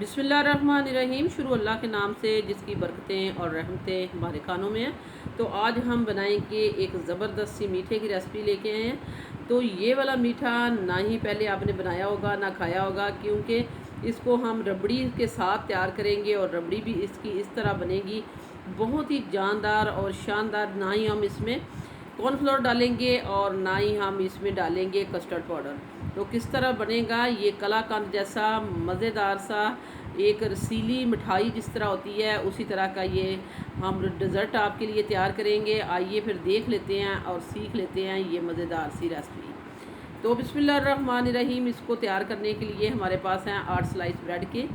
बिस्मिल्लाहिर्रहमानिर्रहीम। शुरू अल्लाह के नाम से जिसकी बरकतें और रहमतें हमारे खानों में हैं। तो आज हम बनाएंगे एक ज़बरदस्त सी मीठे की रेसिपी लेके आए हैं। तो ये वाला मीठा ना ही पहले आपने बनाया होगा ना खाया होगा, क्योंकि इसको हम रबड़ी के साथ तैयार करेंगे और रबड़ी भी इसकी इस तरह बनेगी, बहुत ही जानदार और शानदार। ना ही हम इसमें कॉर्नफ्लोर डालेंगे और ना ही हम इसमें डालेंगे कस्टर्ड पाउडर। तो किस तरह बनेगा ये कलाकंद जैसा मज़ेदार सा एक रसीली मिठाई जिस तरह होती है, उसी तरह का ये हम डेज़र्ट आपके लिए तैयार करेंगे। आइए फिर देख लेते हैं और सीख लेते हैं ये मज़ेदार सी रेसिपी। तो बिस्मिल्लाहिर्रहमानिर्रहीम। इसको तैयार करने के लिए हमारे पास हैं 8 स्लाइस ब्रेड के।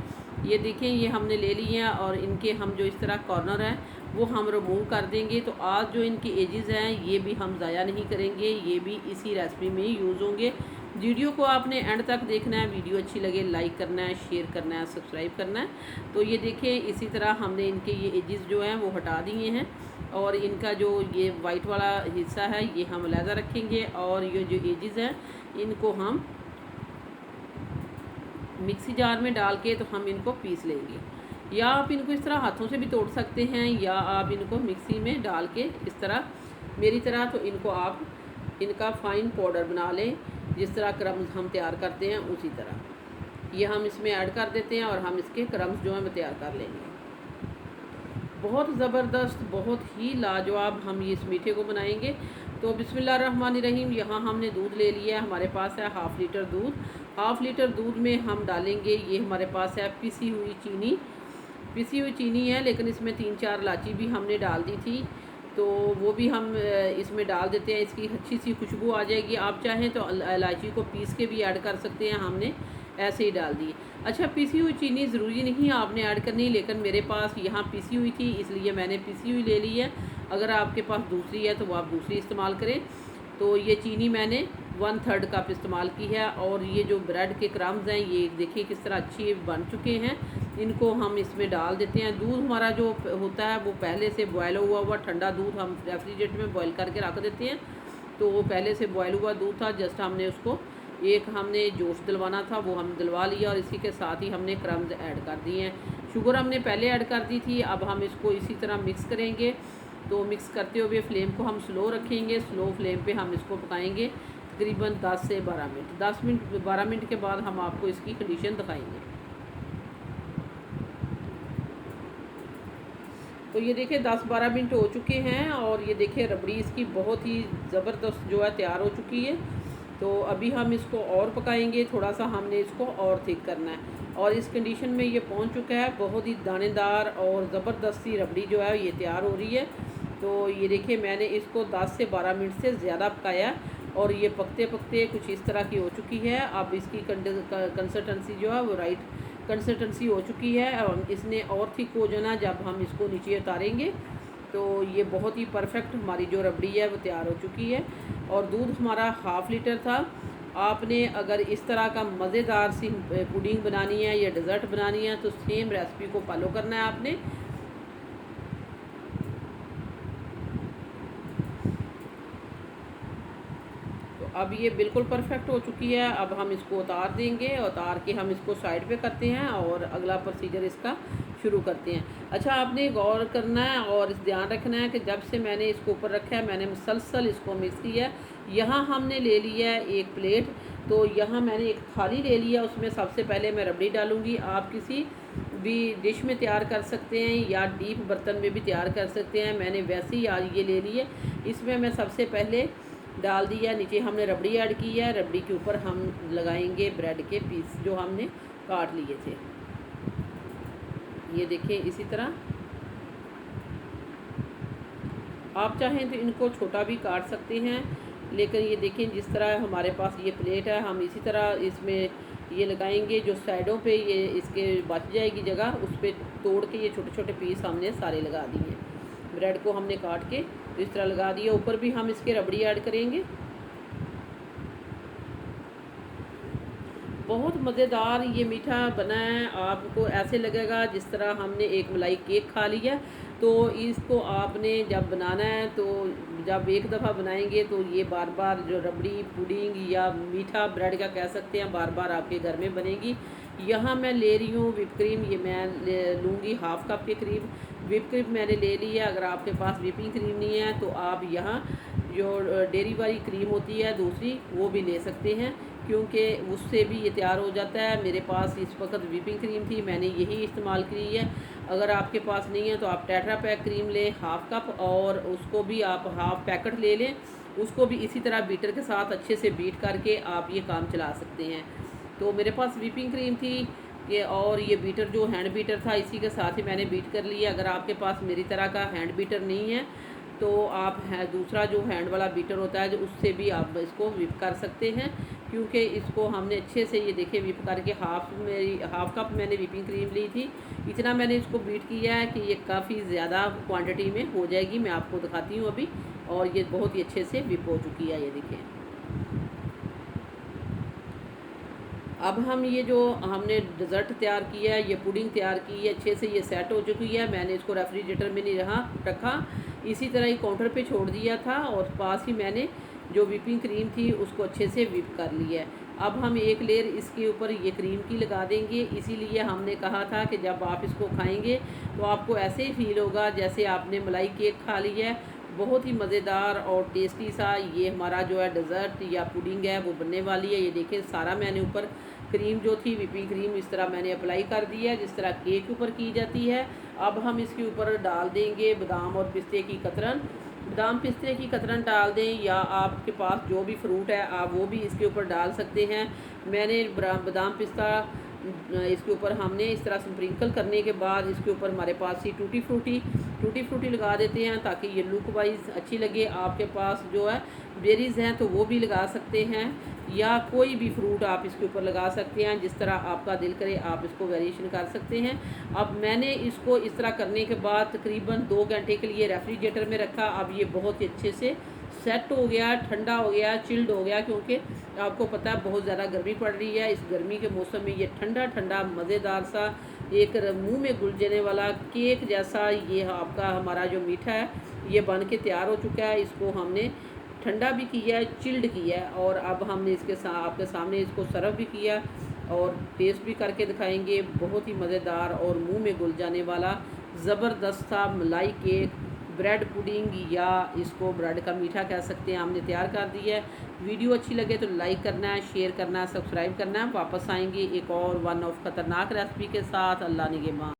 ये देखें, ये हमने ले लिए हैं और इनके हम जो इस तरह कॉर्नर हैं वो हम रिमूव कर देंगे। तो आज जो इनकी एजेस हैं ये भी हम ज़ाया नहीं करेंगे, ये भी इसी रेसिपी में ही यूज़ होंगे। वीडियो को आपने एंड तक देखना है, वीडियो अच्छी लगे लाइक करना है, शेयर करना है, सब्सक्राइब करना है। तो ये देखें, इसी तरह हमने इनके ये एजेस जो हैं वो हटा दिए हैं और इनका जो ये वाइट वाला हिस्सा है ये हम अलहदा रखेंगे और ये जो एजेस हैं इनको हम मिक्सी जार में डाल के तो हम इनको पीस लेंगे। या आप इनको इस तरह हाथों से भी तोड़ सकते हैं या आप इनको मिक्सी में डाल के इस तरह मेरी तरह तो इनको आप इनका फ़ाइन पाउडर बना लें, जिस तरह क्रम्स हम तैयार करते हैं उसी तरह ये हम इसमें ऐड कर देते हैं और हम इसके क्रम्स जो हैं वो तैयार कर लेंगे। बहुत ज़बरदस्त, बहुत ही लाजवाब हम ये इस मीठे को बनाएंगे। तो बिस्मिल्लाहिर्रहमानिर्रहीम। यहाँ हमने दूध ले लिया है, हमारे पास है हाफ़ लीटर दूध। हाफ़ लीटर दूध में हम डालेंगे, ये हमारे पास है पिसी हुई चीनी। पिसी हुई चीनी है लेकिन इसमें 3-4 इलायची भी हमने डाल दी थी, तो वो भी हम इसमें डाल देते हैं। इसकी अच्छी सी खुशबू आ जाएगी। आप चाहें तो इलायची को पीस के भी ऐड कर सकते हैं, हमने ऐसे ही डाल दी। अच्छा, पिसी हुई चीनी ज़रूरी नहीं आपने ऐड करनी, लेकिन मेरे पास यहाँ पिसी हुई थी इसलिए मैंने पिसी हुई ले ली है। अगर आपके पास दूसरी है तो वो आप दूसरी इस्तेमाल करें। तो ये चीनी मैंने 1/3 कप इस्तेमाल की है। और ये जो ब्रेड के क्रम्स हैं ये देखिए किस तरह अच्छे बन चुके हैं। इनको हम इसमें डाल देते हैं। दूध हमारा जो होता है वो पहले से बॉयल हुआ ठंडा दूध हम रेफ्रिजरेटर में बॉयल करके रख देते हैं। तो वो पहले से बॉयल हुआ दूध था, जस्ट हमने उसको हमने जोश दिलवाना था वो हम दिलवा लिया और इसी के साथ ही हमने क्रम्स ऐड कर दिए हैं। शुगर हमने पहले ऐड कर दी थी। अब हम इसको इसी तरह मिक्स करेंगे। तो मिक्स करते हुए फ्लेम को हम स्लो रखेंगे, स्लो फ्लेम पे हम इसको पकाएंगे तकरीबन 10 से 12 मिनट। 12 मिनट के बाद हम आपको इसकी कंडीशन दिखाएंगे। तो ये देखिए 10-12 मिनट हो चुके हैं और ये देखिए रबड़ी इसकी बहुत ही ज़बरदस्त जो है तैयार हो चुकी है। तो अभी हम इसको और पकाएंगे, थोड़ा सा हमने इसको और थिक करना है। और इस कंडीशन में ये पहुंच चुका है, बहुत ही दानेदार और ज़बरदस्त सी रबड़ी जो है ये तैयार हो रही है। तो ये देखिए मैंने इसको 10 से 12 मिनट से ज़्यादा पकाया और ये पकते पकते कुछ इस तरह की हो चुकी है। अब इसकी कंसिस्टेंसी जो है वो राइट कंसिस्टेंसी हो चुकी है। और इसने और थिक हो जाना जब हम इसको नीचे उतारेंगे। तो ये बहुत ही परफेक्ट हमारी जो रबड़ी है वो तैयार हो चुकी है। और दूध हमारा हाफ़ लीटर था। आपने अगर इस तरह का मज़ेदार सी पुडिंग बनानी है या डेज़र्ट बनानी है तो सेम रेसिपी को फॉलो करना है आपने। तो अब ये बिल्कुल परफेक्ट हो चुकी है। अब हम इसको उतार देंगे, उतार के हम इसको साइड पे करते हैं और अगला प्रोसीजर इसका शुरू करते हैं। अच्छा, आपने गौर करना है और ध्यान रखना है कि जब से मैंने इसको ऊपर रखा है मैंने मुसलसल इसको मिक्स किया है। यहाँ हमने ले लिया है एक प्लेट। तो यहाँ मैंने एक थाली ले लिया, उसमें सबसे पहले मैं रबड़ी डालूँगी। आप किसी भी डिश में तैयार कर सकते हैं या डीप बर्तन में भी तैयार कर सकते हैं। मैंने वैसे ही आज ये ले ली है। इसमें मैं सबसे पहले डाल दिया, नीचे हमने रबड़ी ऐड की है। रबड़ी के ऊपर हम लगाएंगे ब्रेड के पीस जो हमने काट लिए थे। ये देखें, इसी तरह आप चाहें तो इनको छोटा भी काट सकते हैं, लेकिन ये देखें जिस तरह हमारे पास ये प्लेट है हम इसी तरह इसमें ये लगाएंगे। जो साइडों पे ये इसके बच जाएगी जगह, उस पर तोड़ के ये छोटे छोटे पीस हमने सारे लगा दिए। ब्रेड को हमने काट के तो इस तरह लगा दिया। ऊपर भी हम इसके रबड़ी ऐड करेंगे। बहुत मज़ेदार ये मीठा बना है। आपको ऐसे लगेगा जिस तरह हमने एक मलाई केक खा लिया। तो इसको आपने जब बनाना है तो जब एक दफ़ा बनाएंगे तो ये बार बार जो रबड़ी पुडिंग या मीठा ब्रेड का कह सकते हैं बार बार आपके घर में बनेगी। यहाँ मैं ले रही हूँ व्हिप क्रीम, ये मैं लूँगी हाफ़ कप के करीब व्हिप क्रीम मैंने ले ली है। अगर आपके पास व्हिपिंग क्रीम नहीं है तो आप यहाँ जो डेयरी वाली क्रीम होती है दूसरी, वो भी ले सकते हैं, क्योंकि उससे भी ये तैयार हो जाता है। मेरे पास इस वक्त व्हिपिंग क्रीम थी, मैंने यही इस्तेमाल की है। अगर आपके पास नहीं है तो आप टेट्रा पैक क्रीम लें हाफ़ कप, और उसको भी आप हाफ़ पैकेट ले लें। उसको भी इसी तरह बीटर के साथ अच्छे से बीट करके आप ये काम चला सकते हैं। तो मेरे पास व्हिपिंग क्रीम थी ये, और ये बीटर जो हैंड बीटर था इसी के साथ ही मैंने बीट कर लिया। अगर आपके पास मेरी तरह का हैंड बीटर नहीं है तो आप दूसरा जो हैंड वाला बीटर होता है जो उससे भी आप इसको व्हिप कर सकते हैं, क्योंकि इसको हमने अच्छे से ये देखे व्हिप करके हाफ़ कप मैंने व्हिपिंग क्रीम ली थी। इतना मैंने इसको बीट किया है कि ये काफ़ी ज़्यादा क्वांटिटी में हो जाएगी। मैं आपको दिखाती हूँ अभी, और ये बहुत ही अच्छे से व्हिप हो चुकी है, ये देखिए। अब हम ये जो हमने डिज़र्ट तैयार किया है, ये पुडिंग तैयार की है, अच्छे से ये सेट हो चुकी है। मैंने इसको रेफ्रिजरेटर में नहीं रखा, इसी तरह ही काउंटर पे छोड़ दिया था, और पास ही मैंने जो व्हिपिंग क्रीम थी उसको अच्छे से व्हिप कर लिया है। अब हम एक लेयर इसके ऊपर ये क्रीम की लगा देंगे। इसीलिए हमने कहा था कि जब आप इसको खाएंगे तो आपको ऐसे ही फील होगा जैसे आपने मलाई केक खा लिया है। बहुत ही मज़ेदार और टेस्टी सा ये हमारा जो है डेज़र्ट या पुडिंग है वो बनने वाली है। ये देखें, सारा मैंने ऊपर क्रीम जो थी व्हिपिंग क्रीम इस तरह मैंने अप्लाई कर दी है, जिस तरह केक ऊपर की जाती है। अब हम इसके ऊपर डाल देंगे बादाम और पिस्ते की कतरन। बादाम पिस्ते की कतरन डाल दें, या आपके पास जो भी फ्रूट है आप वो भी इसके ऊपर डाल सकते हैं। मैंने बादाम पिस्ता इसके ऊपर हमने इस तरह स्प्रिंकल करने के बाद इसके ऊपर हमारे पास ही टूटी फ्रूटी लगा देते हैं, ताकि ये लुक वाइज अच्छी लगे। आपके पास जो है बेरीज़ हैं तो वो भी लगा सकते हैं, या कोई भी फ्रूट आप इसके ऊपर लगा सकते हैं, जिस तरह आपका दिल करे आप इसको वेरिएशन कर सकते हैं। अब मैंने इसको इस तरह करने के बाद तकरीबन 2 घंटे के लिए रेफ्रिजरेटर में रखा। अब ये बहुत ही अच्छे से सेट हो गया, ठंडा हो गया, चिल्ड हो गया, क्योंकि आपको पता है बहुत ज़्यादा गर्मी पड़ रही है। इस गर्मी के मौसम में ये ठंडा ठंडा मज़ेदार सा एक मुंह में घुल जाने वाला केक जैसा ये आपका हमारा जो मीठा है ये बन के तैयार हो चुका है। इसको हमने ठंडा भी किया है, चिल्ड किया है, और अब हमने इसके आपके सामने इसको सर्व भी किया और टेस्ट भी करके दिखाएंगे। बहुत ही मज़ेदार और मुंह में घुल जाने वाला ज़बरदस्त सा मलाई केक, ब्रेड पुडिंग, या इसको ब्रेड का मीठा कह सकते हैं, हमने तैयार कर दिया है। वीडियो अच्छी लगे तो लाइक करना है, शेयर करना है, सब्सक्राइब करना है। वापस आएंगे एक और वन ऑफ ख़तरनाक रेसिपी के साथ। अल्लाह निगहबान।